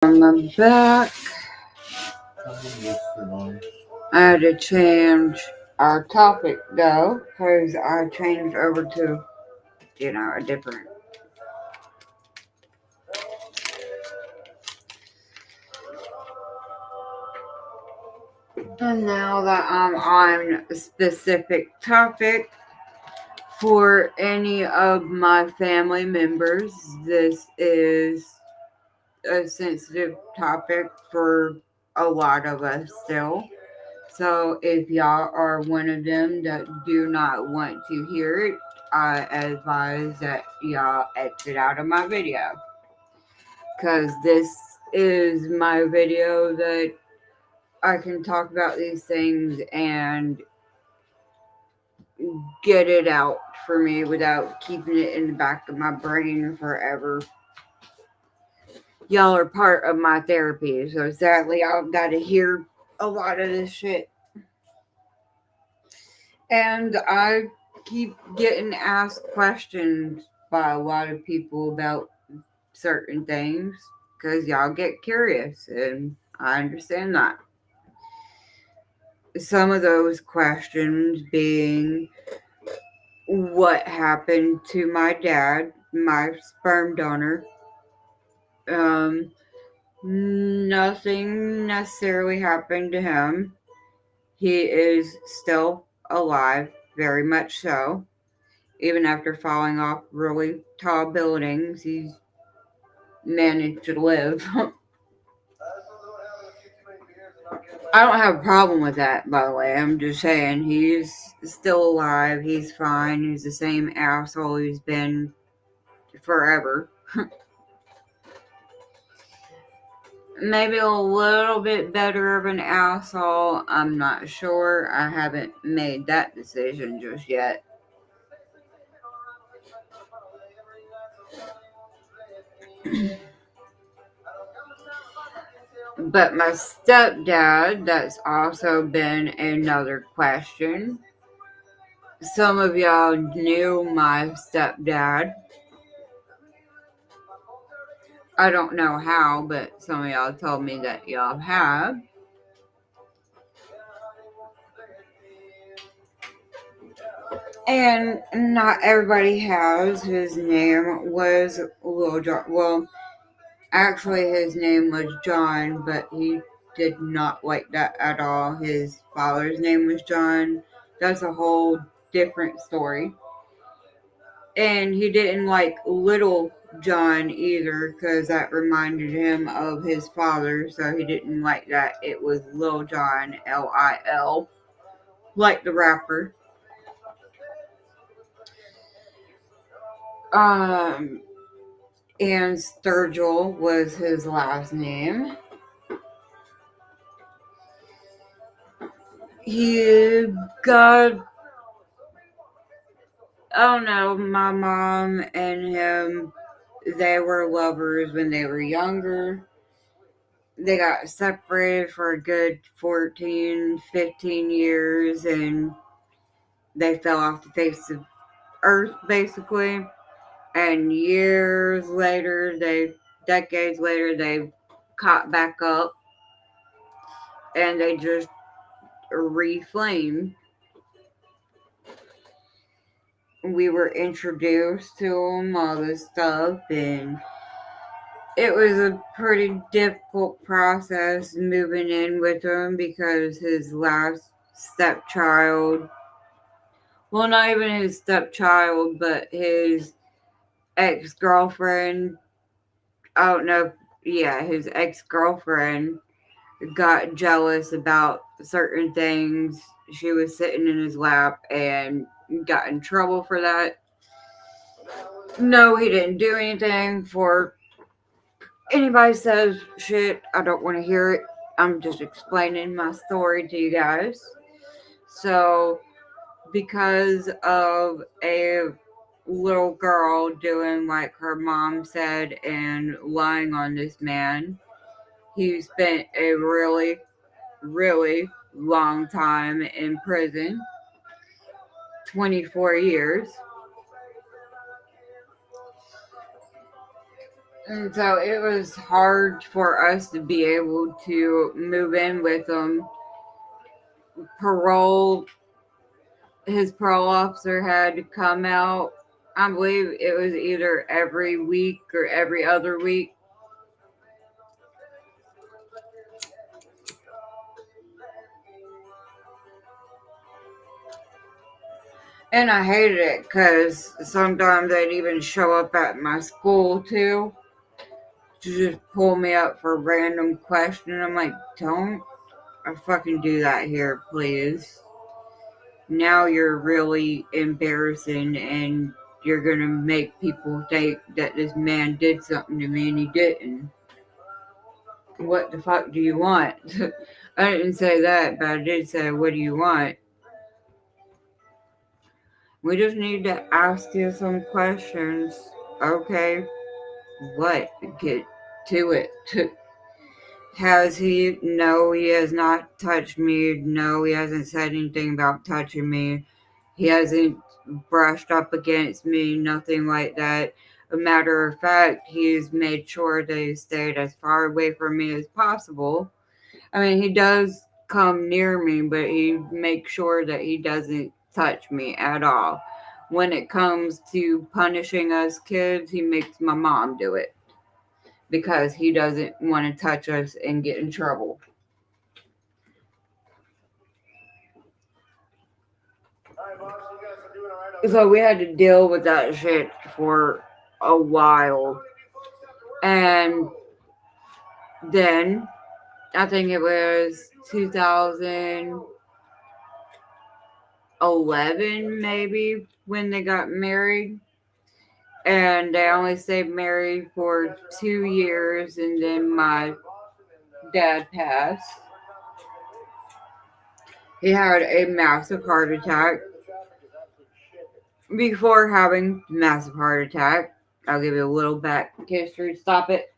I'm back. I had to change our topic though, because I changed over to, a different. And now that I'm on a specific topic for any of my family members, this is a sensitive topic for a lot of us still. So if y'all are one of them that do not want to hear it, I advise that y'all exit out of my video. Because this is my video that I can talk about these things and get it out for me without keeping it in the back of my brain forever. Y'all are part of my therapy, so sadly I've got to hear a lot of this shit. And I keep getting asked questions by a lot of people about certain things because y'all get curious, and I understand that. Some of those questions being what happened to my dad, my sperm donor. Nothing necessarily happened to him. He is still alive, very much so. Even after falling off really tall buildings, he's managed to live. I don't have a problem with that, by the way. I'm just saying, he's still alive. He's fine. He's the same asshole he's been forever. Maybe a little bit better of an asshole. I'm not sure. I haven't made that decision just yet. But my stepdad, that's also been another question. Some of y'all knew my stepdad. I don't know how, but some of y'all told me that y'all have. And not everybody has. His name was Lil John. Well, actually, his name was John, but he did not like that at all. His father's name was John. That's a whole different story. And he didn't like Little John either, because that reminded him of his father, so he didn't like that. It was Lil John, Lil, like the rapper. And Sturgill was his last name. He got, I don't know, my mom and him, they were lovers when they were younger. They got separated for a good 14, 15 years, and they fell off the face of Earth, basically. And decades later, they caught back up, and they just reflamed. We were introduced to him, all this stuff, and it was a pretty difficult process moving in with him because his last stepchild, well, not even his stepchild, but his ex-girlfriend, I don't know, yeah, his ex-girlfriend got jealous about certain things. She was sitting in his lap and got in trouble for that. No, he didn't do anything. For anybody says shit, I don't want to hear it. I'm just explaining my story to you guys. So, because of a little girl doing like her mom said and lying on this man, he spent a really, really long time in prison, 24 years. And so it was hard for us to be able to move in with him. Parole, his parole officer had to come out. I believe it was either every week or every other week. And I hated it because sometimes they'd even show up at my school too to just pull me up for a random question. I'm like, don't fucking do that here, please. Now you're really embarrassing and you're gonna make people think that this man did something to me and he didn't. What the fuck do you want? I didn't say that, but I did say, what do you want? We just need to ask you some questions. Okay, what? Get to it. Has he? No, he has not touched me. No, he hasn't said anything about touching me. He hasn't brushed up against me, nothing like that. A matter of fact, he's made sure that he stayed as far away from me as possible. I mean, he does come near me, but he makes sure that he doesn't touch me at all. When it comes to punishing us kids, he makes my mom do it because he doesn't want to touch us and get in trouble. So we had to deal with that shit for a while. And then I think it was 2011 maybe when they got married. And they only stayed married for 2 years, and then my dad passed. He had a massive heart attack. Before having massive heart attack, I'll give you a little back history. Stop it.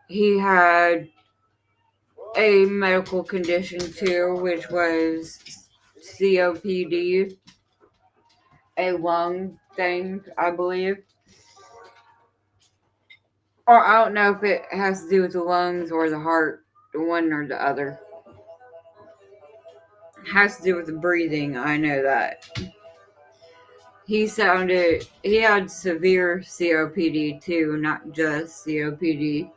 He had a medical condition too, which was COPD, a lung thing, I believe. Or I don't know if it has to do with the lungs or the heart, one or the other. It has to do with the breathing, I know that. He had severe COPD too, not just COPD.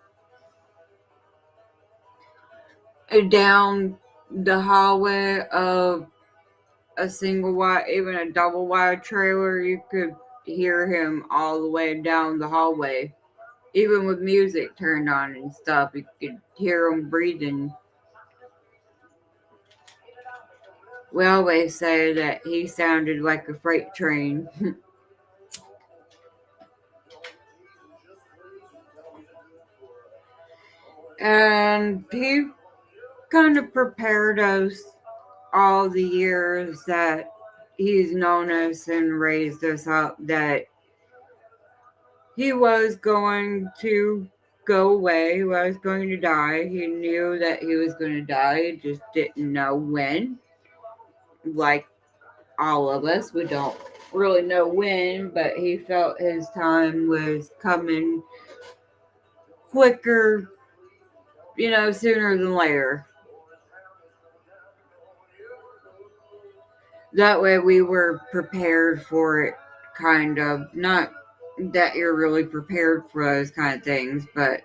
Down the hallway of a single wide, even a double wide trailer, you could hear him all the way down the hallway. Even with music turned on and stuff, you could hear him breathing. We always say that he sounded like a freight train. And he kind of prepared us all the years that he's known us and raised us up that he was going to go away, he was going to die. He knew that he was going to die, he just didn't know when. Like all of us, we don't really know when, but he felt his time was coming quicker, sooner than later. That way we were prepared for it, kind of. Not that you're really prepared for those kind of things, but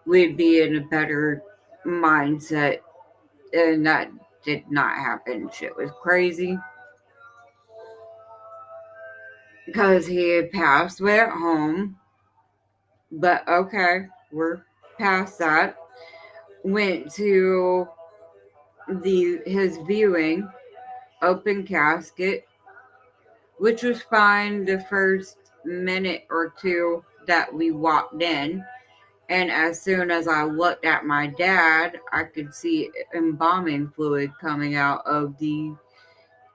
we'd be in a better mindset. And that did not happen. Shit was crazy. Because he had passed away at home. But okay, we're past that. Went to his viewing, open casket, which was fine the first minute or two that we walked in. And as soon as I looked at my dad, I could see embalming fluid coming out of the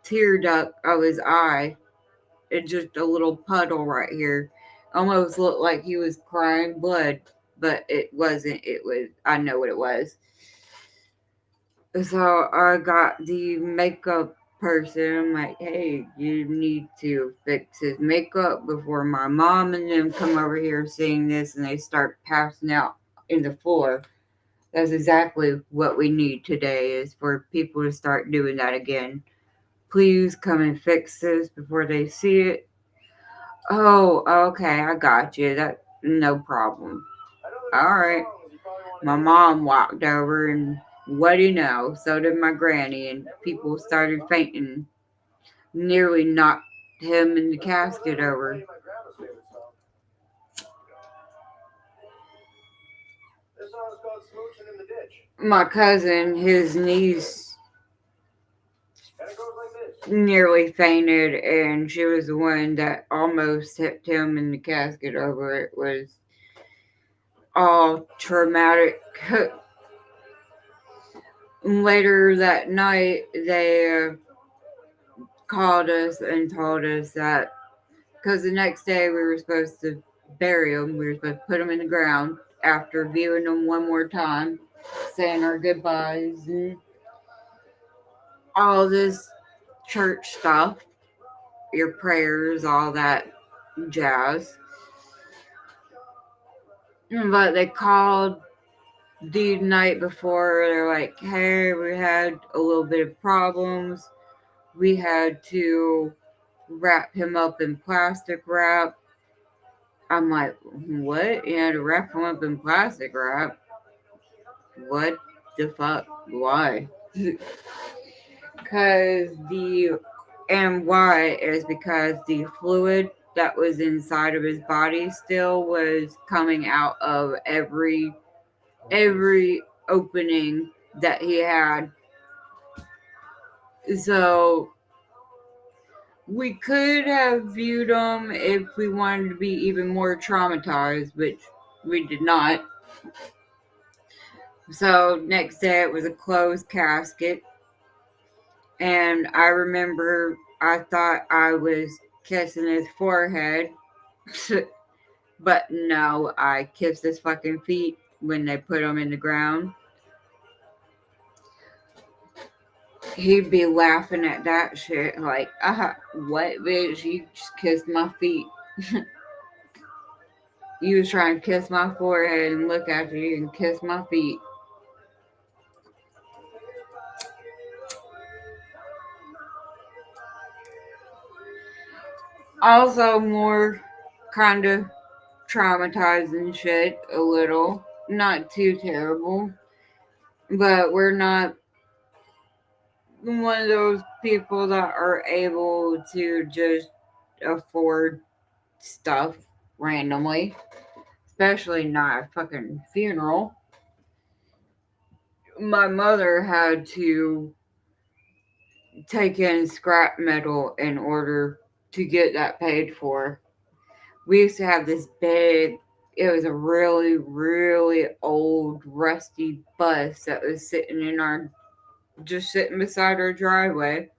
tear duct of his eye. It's just a little puddle right here. Almost looked like he was crying blood, but it wasn't. It was, I know what it was. So I got the makeup person. I'm like, hey, you need to fix his makeup before my mom and them come over here seeing this and they start passing out in the floor. That's exactly what we need today, is for people to start doing that again. Please come and fix this before they see it. Oh, okay, I got you. That no problem. All right. My mom walked over, and what do you know? So did my granny, and people started fainting. Nearly knocked him in the casket over. My cousin, his niece, nearly fainted, and she was the one that almost tipped him in the casket over. It was all traumatic. Later that night, they called us and told us that, because the next day we were supposed to bury him, we were supposed to put him in the ground after viewing him one more time, saying our goodbyes and all this church stuff, your prayers, all that jazz. But they called the night before. They're like, hey, we had a little bit of problems. We had to wrap him up in plastic wrap. I'm like, what? You had to wrap him up in plastic wrap? What the fuck? Why? Why is because the fluid that was inside of his body still was coming out of every opening that he had. So we could have viewed him if we wanted to be even more traumatized, which we did not. So next day it was a closed casket. And I remember I thought I was kissing his forehead. But no, I kissed his fucking feet when they put him in the ground. He'd be laughing at that shit like, what, bitch? You just kissed my feet. You was trying to kiss my forehead and look after you and kiss my feet. Also, more kind of traumatizing shit, a little. Not too terrible. But we're not one of those people that are able to just afford stuff randomly, especially not a fucking funeral. My mother had to take in scrap metal in order to get that paid for. We used to have this big, it was a really, really old, rusty bus that was just sitting beside our driveway.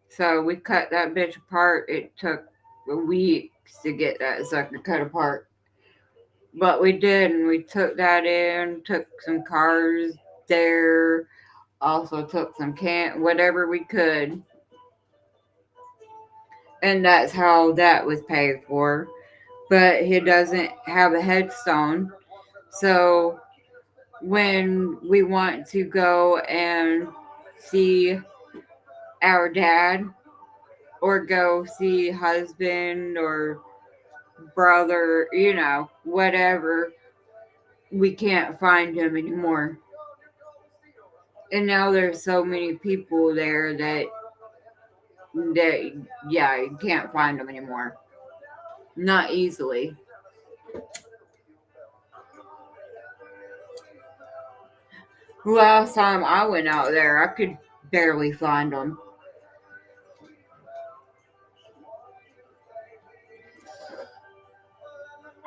So we cut that bitch apart. It took weeks to get that sucker cut apart. But we did, and we took that in, took some cars there, also took some whatever we could. And that's how that was paid for. But he doesn't have a headstone. So when we want to go and see our dad, or go see husband or brother, whatever, we can't find him anymore. And now there's so many people there that you can't find them anymore. Not easily. Last time I went out there, I could barely find them.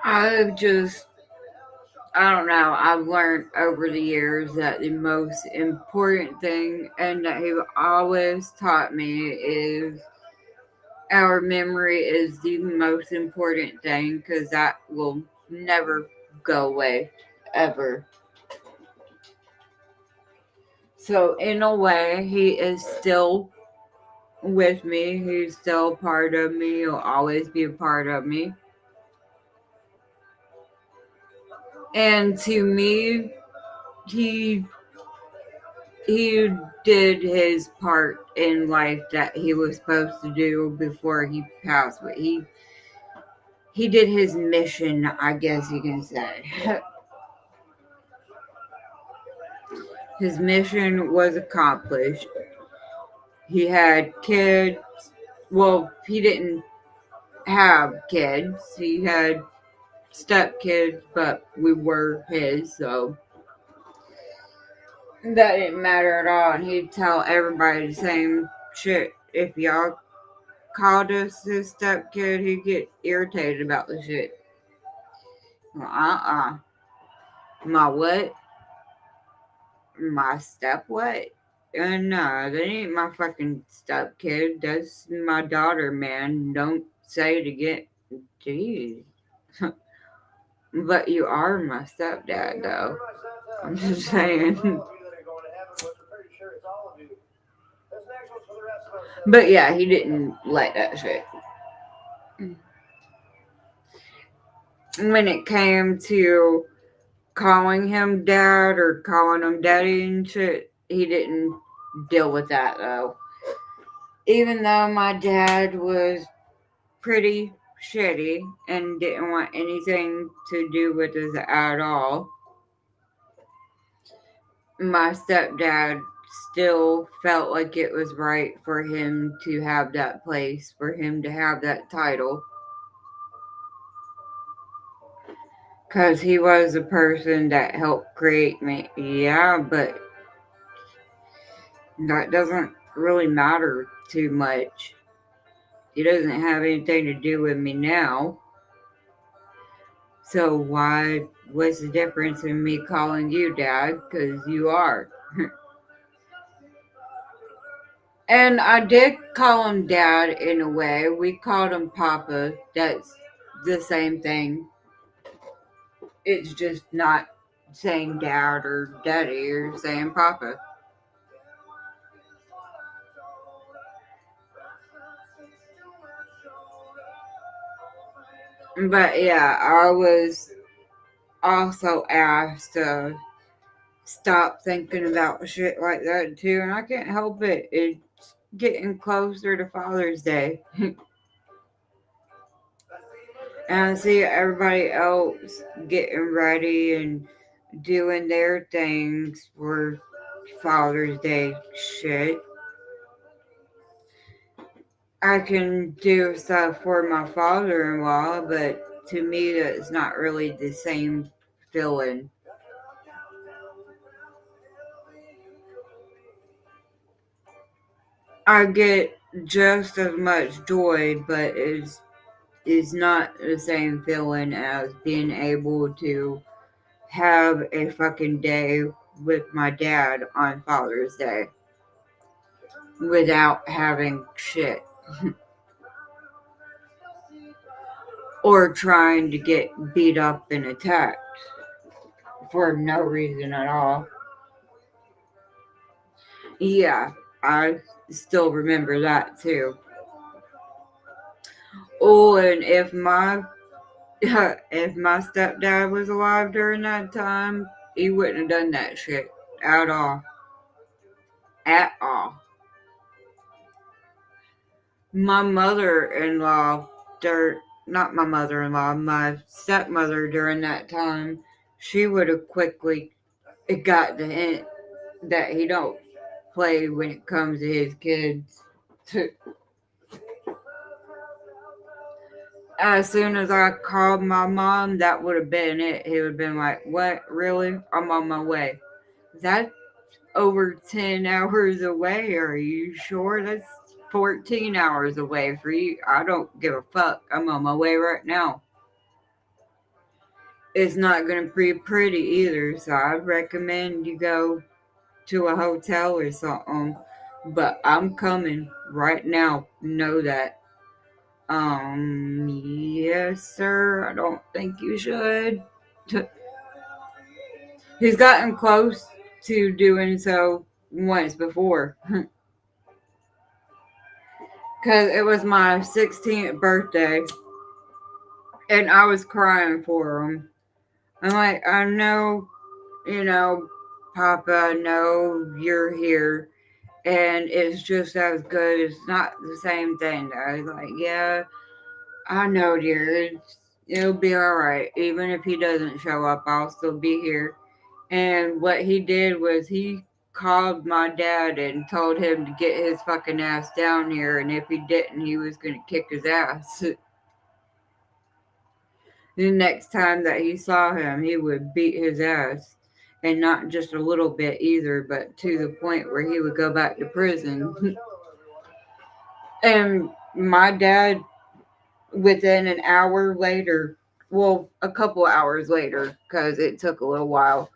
I don't know. I've learned over the years that the most important thing, and that he always taught me, is our memory is the most important thing, because that will never go away, ever. So in a way, he is still with me. He's still a part of me. He'll always be a part of me. And to me, he he did his part in life that he was supposed to do before he passed. But he did his mission, I guess you can say. His mission was accomplished. He had kids. Well, he didn't have kids. He had stepkids, but we were his, so that didn't matter at all. And he'd tell everybody the same shit. If y'all called us his stepkid, he'd get irritated about the shit. Well, my what? My step what? No, that ain't my fucking stepkid. That's my daughter, man. Don't say it again. Jeez. But you are my stepdad, though. I'm just saying. But yeah, he didn't like that shit. When it came to calling him dad or calling him daddy and shit, he didn't deal with that, though. Even though my dad was pretty shitty and didn't want anything to do with us at all, my stepdad still felt like it was right for him to have that place, for him to have that title. Because he was a person that helped create me. Yeah, but that doesn't really matter too much. He doesn't have anything to do with me now. So what's the difference in me calling you dad? Because you are. And I did call him dad in a way. We called him papa. That's the same thing. It's just not saying dad or daddy or saying papa. But yeah, I was also asked to stop thinking about shit like that too, and I can't help it. It's getting closer to Father's Day. And I see everybody else getting ready and doing their things for Father's Day shit. I can do stuff for my father-in-law, but to me that's not really the same feeling. I get just as much joy, but it's not the same feeling as being able to have a fucking day with my dad on Father's Day without having shit or trying to get beat up and attacked for no reason at all. Yeah, I still remember that too. Oh, and if my stepdad was alive during that time, he wouldn't have done that shit at all. At all. My mother-in-law, not my mother-in-law, my stepmother during that time, she would have quickly got the hint that he don't play when it comes to his kids. As soon as I called my mom, that would have been it. He would have been like, "What? Really? I'm on my way." That's over 10 hours away. Are you sure? That's 14 hours away for you. I don't give a fuck. I'm on my way right now. It's not going to be pretty either, so I'd recommend you go to a hotel or something. But I'm coming right now. Know that. Yes, sir. I don't think you should. He's gotten close to doing so once before. because it was my 16th birthday and I was crying for him. I'm like, I know, you know, Papa, I know you're here and it's just as good. It's not the same thing. I was like, yeah, I know, dear. It'll be all right. Even if he doesn't show up, I'll still be here. And what he did was he called my dad and told him to get his fucking ass down here. And if he didn't, he was going to kick his ass. The next time that he saw him, he would beat his ass. And not just a little bit either, but to the point where he would go back to prison. And my dad, within an hour later, well, a couple hours later, because it took a little while,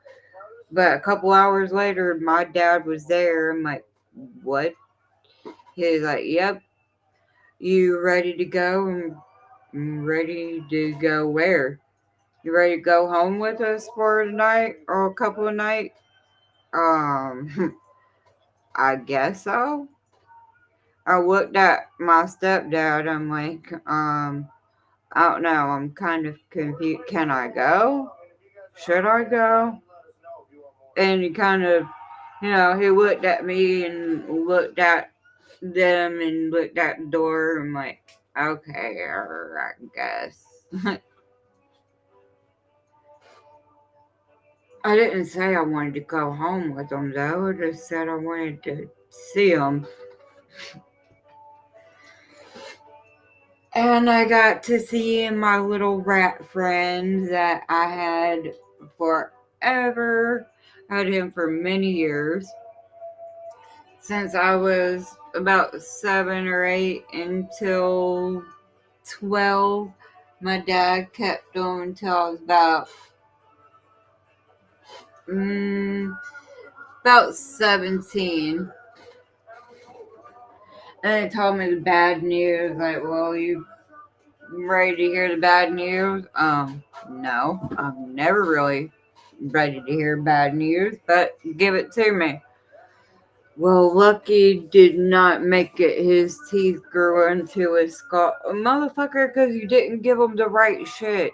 but a couple hours later, my dad was there. I'm like, what? He's like, yep, you ready to go? I'm ready to go where? You ready to go home with us for the night or a couple of nights? I guess so. I looked at my stepdad. I'm like, I don't know. I'm kind of confused. Can I go? Should I go? And he kind of, he looked at me and looked at them and looked at the door. I'm like, okay, I guess. I didn't say I wanted to go home with them, though. I just said I wanted to see them. And I got to see my little rat friend that I had forever. I had him for many years. Since I was about 7 or 8 until 12. My dad kept him until I was about 17. And they told me the bad news. Like, well, you ready to hear the bad news? No, I'm never really ready to hear bad news, but give it to me. Well, Lucky did not make it. His teeth grew into his skull. Motherfucker, because you didn't give him the right shit.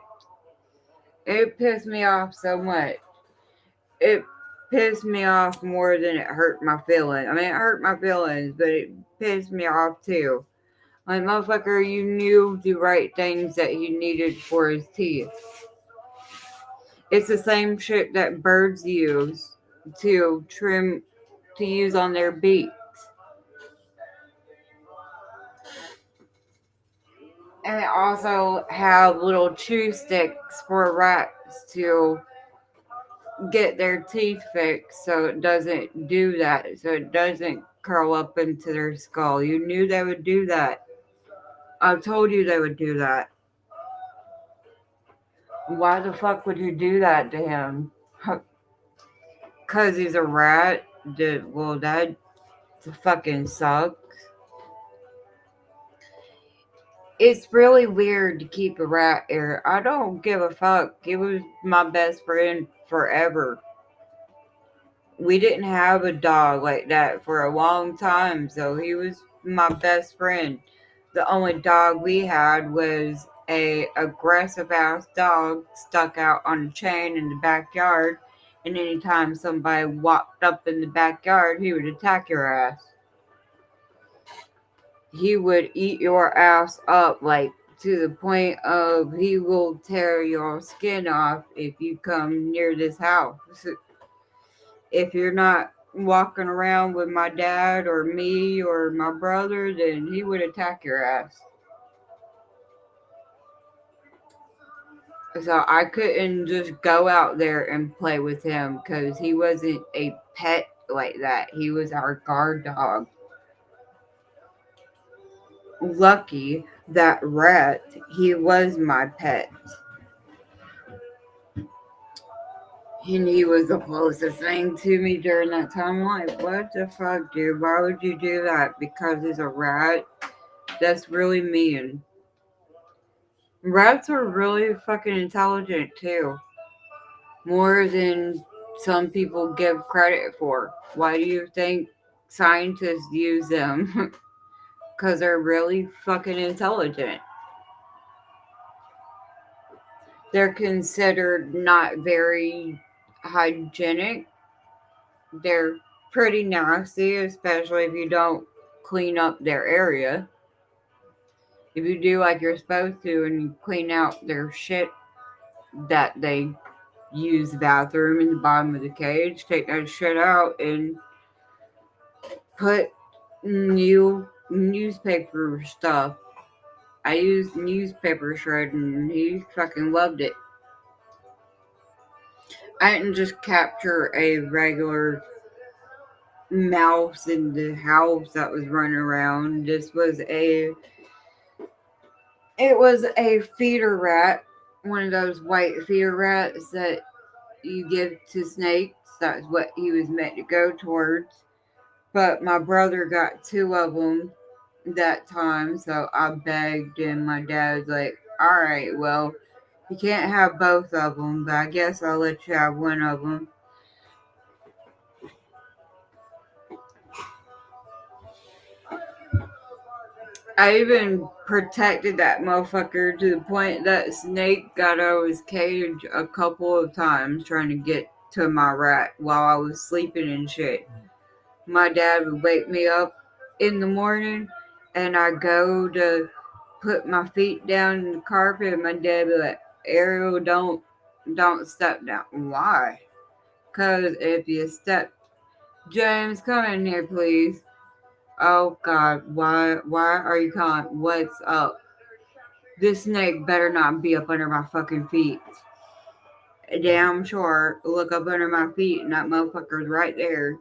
It pissed me off so much. It pissed me off more than it hurt my feelings. I mean, it hurt my feelings, but it pissed me off too. Like, motherfucker, you knew the right things that he needed for his teeth. It's the same shit that birds use to trim, to use on their beaks. And they also have little chew sticks for rats to get their teeth fixed so it doesn't do that, so it doesn't curl up into their skull. You knew they would do that. I told you they would do that. Why the fuck would you do that to him? Because he's a rat? Well, that fucking sucks. It's really weird to keep a rat here. I don't give a fuck. He was my best friend forever. We didn't have a dog like that for a long time, so he was my best friend. The only dog we had was a aggressive ass dog stuck out on a chain in the backyard, and anytime somebody walked up in the backyard, he would attack your ass. He would eat your ass up, like to the point of he will tear your skin off if you come near this house. If you're not walking around with my dad or me or my brother, then he would attack your ass. So I couldn't just go out there and play with him because he wasn't a pet like that. He was our guard dog. Lucky that rat, he was my pet. And he was the closest thing to me during that time. I'm like, what the fuck, dude? Why would you do that? Because he's a rat? That's really mean. Rats are really fucking intelligent too. More than some people give credit for. Why do you think scientists use them? because they're really fucking intelligent. They're considered not very hygienic. They're pretty nasty, especially if you don't clean up their area. If you do like you're supposed to and you clean out their shit that they use the bathroom in the bottom of the cage, take that shit out and put new newspaper stuff. I used newspaper shred and he fucking loved it. I didn't just capture a regular mouse in the house that was running around. It was a feeder rat, one of those white feeder rats that you give to snakes. That's what he was meant to go towards. But my brother got two of them that time, so I begged, and my dad was like, "All right, well, you can't have both of them, but I guess I'll let you have one of them." I even protected that motherfucker to the point that snake got out of his cage a couple of times trying to get to my rat while I was sleeping and shit. My dad would wake me up in the morning and I go to put my feet down in the carpet and my dad would be like, "Ariel, don't step down." Why? Cause if you step, James, come in here, please. Oh God, why are you calling? What's up? This snake better not be up under my fucking feet. Damn sure. Look up under my feet and that motherfucker's right there.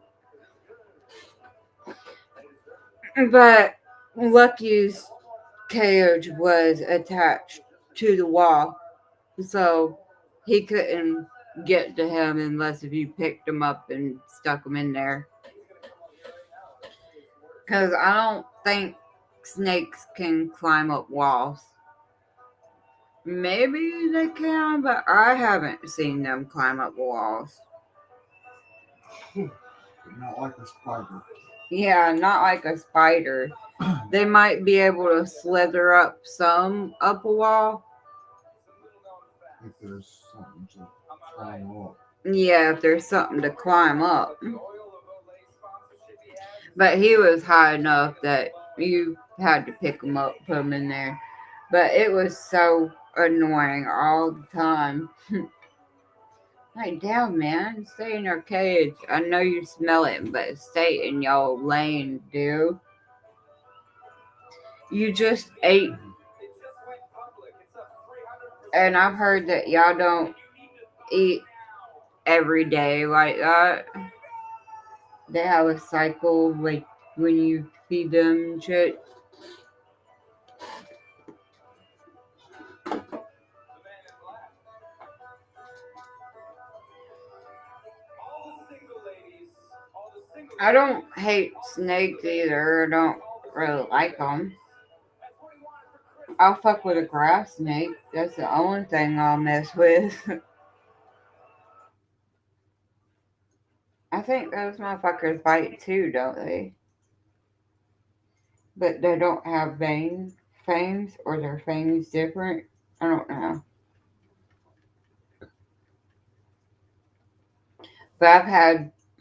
But Lucky's cage was attached to the wall, so he couldn't get to him unless if you picked him up and stuck him in there. Because I don't think snakes can climb up walls. Maybe they can, but I haven't seen them climb up walls. Not like a spider. Yeah, not like a spider. They might be able to slither up a wall. If there's something to climb up. Yeah, if there's something to climb up. But he was high enough that you had to pick him up, put him in there. But it was so annoying all the time. Like, damn, man, stay in your cage. I know you smell it, but stay in your lane, dude. You just ate. And I've heard that y'all don't eat every day like that. They have a cycle, like when you feed them shit. I don't hate snakes either. I don't really like them. I'll fuck with a grass snake. That's the only thing I'll mess with. I think those motherfuckers bite too, don't they? But they don't have fangs, or their fangs different. I don't know. But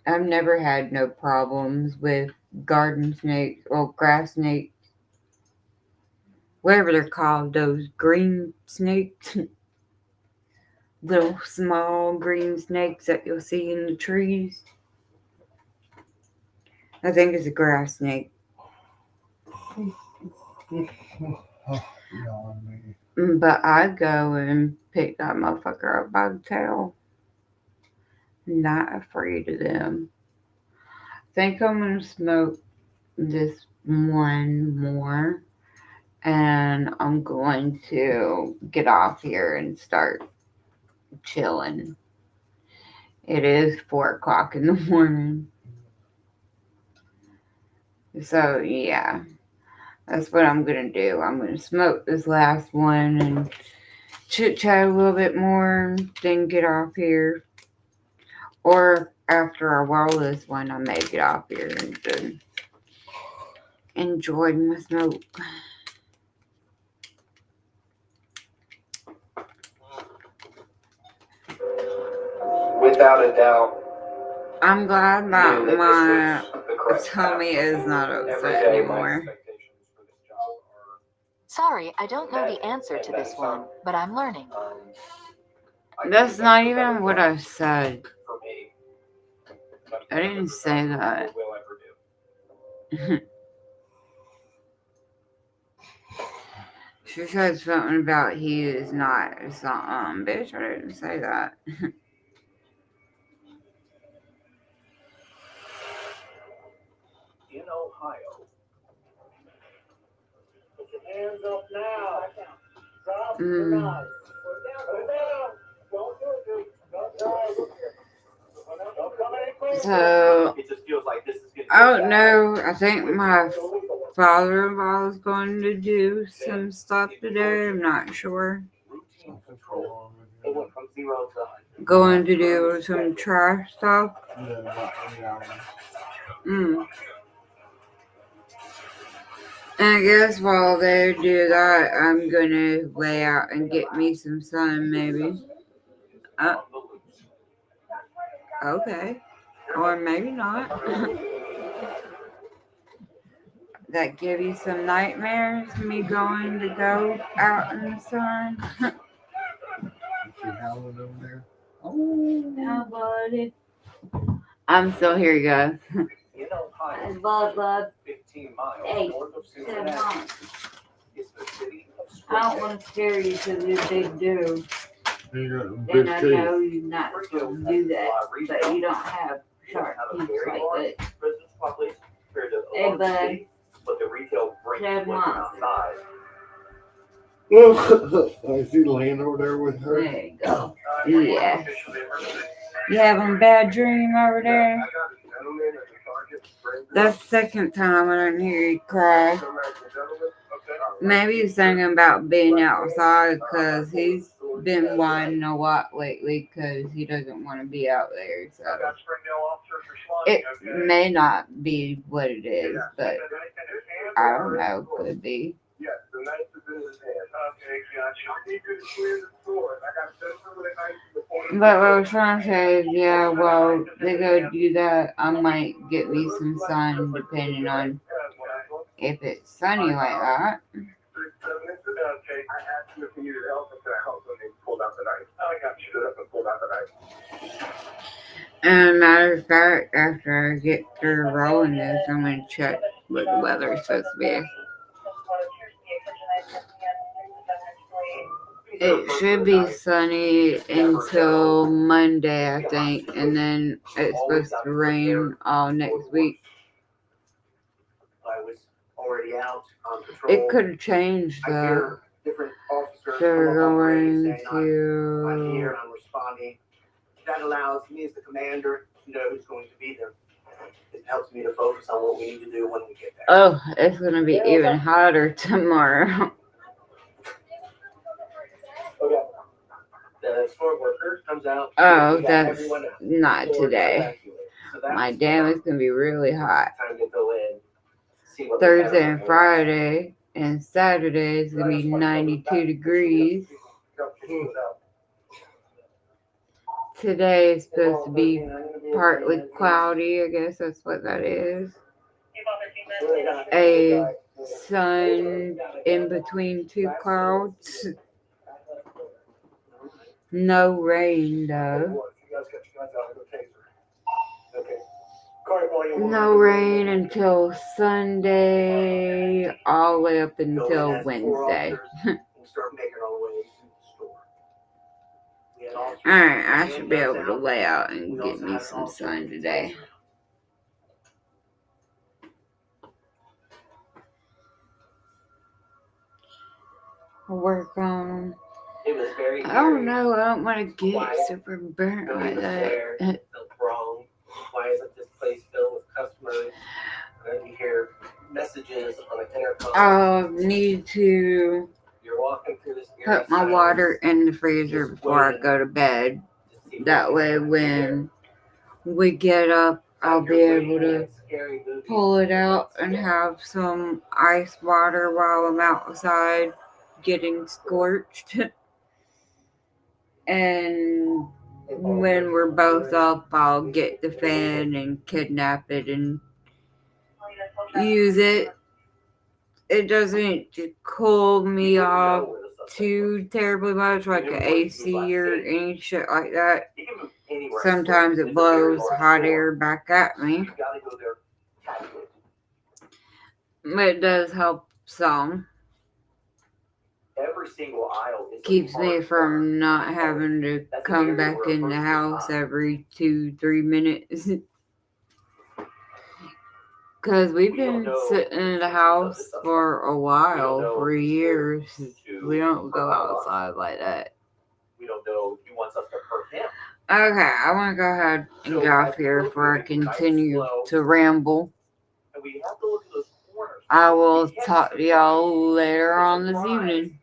I've never had no problems with garden snakes or grass snakes, whatever they're called, those green snakes. Little small green snakes that you'll see in the trees. I think it's a grass snake. But I go and pick that motherfucker up by the tail. Not afraid of them. Think I'm gonna smoke this one more and I'm going to get off here and start chilling. It is 4 o'clock in the morning. So yeah, that's what I'm gonna do. I'm gonna smoke this last one and chit chat a little bit more, then get off here. Or after I roll this one, I may get off here and then enjoyed my smoke. Without a doubt, I'm glad that knew that my this was the correct tummy path. is not Every upset day, my anymore. expectations for this job are Sorry, I don't know the answer to this one, but I'm learning. I That's think not the better even what job I said. for me. But I didn't say that. we'll ever do. She said something about he is not something. Bitch, I didn't say that. In Ohio. Put your hands up now. Drop the knife. Put it down. Don't do it, dude. Don't come any closer. So, It just feels like this is getting I don't bad. know. I think my father-in-law is going to do some stuff today. I'm not sure. Routine control. It went from 0 to 100. Going to do some trash stuff. Yeah, about 8 hours. And I guess while they do that, I'm gonna lay out and get me some sun, maybe. Okay. Or maybe not. That give you some nightmares, me going to go out in the sun. Is she howling over there? Oh, now, buddy. I'm still here, you guys. In Ohio, Bud. 15 miles Hey, north of 10 Cincinnati, months. is the city of I don't Springdale. want to scare you because if they do, You got them then big I teeth. know you're not supposed to do that. But you don't have sharp teeth like that. Residence population compared to a Hey, large bud. city, but the retail brings 10 went months. outside. Is he laying over there with her? There you go. Yeah. You having a bad dream over there? That's the second time I didn't hear you cry. Maybe he's thinking about being outside because he's been whining a lot lately because he doesn't want to be out there. So it may not be what it is, but I don't know. Could be. But what I was trying to say is, yeah, well, they go do that. I might get me some sun depending on if it's sunny like that. And matter of fact, after I get through rolling this, I'm going to check what the weather is supposed to be. It should be sunny until Monday, I think, and then it's supposed to rain all next week. I was already out on patrol. It could have changed I though. hear different officers So we're come up on the radio going saying, I'm here to. and I'm responding. That allows me as the commander to know who's going to be there. It helps me to focus on what we need to do when we get there. Oh, it's going to be even hotter tomorrow. Okay. The store worker comes out. Oh, We got that's everyone out. not Store today. evacuated. So that's My damn, it's going to be really hot. time to go in, see what we have Thursday and going on. Friday and Saturday is going to be 92 degrees. Today is supposed to be partly cloudy. I guess that's what that is. A sun in between two clouds. No rain though. No rain until Sunday, all the way up until Wednesday. Alright, I should be able to lay out and get me some sun today. Work on. I don't know, I don't want to get super burnt like that. Wrong. Why isn't this place filled with customers? And you hear messages on the intercom. I'll need to You're walking through this put my water in the freezer before I go to bed. That way when we get up I'll be able to pull it out and have some ice water while I'm outside getting scorched. And when we're both up, I'll get the fan and kidnap it and use it. It doesn't cool me off too terribly much, like an AC or any shit like that. Sometimes it blows hot air back at me, but it does help some. Every single aisle is Keeps me from not having to come back in the house every 2-3 minutes. Because we've been sitting in the house for a while, for years. We don't go outside like that. We don't know he wants us to hurt him. Okay, I want to go ahead and get off here before I continue to ramble. And we have to look at those corners. I will talk to y'all later on this evening.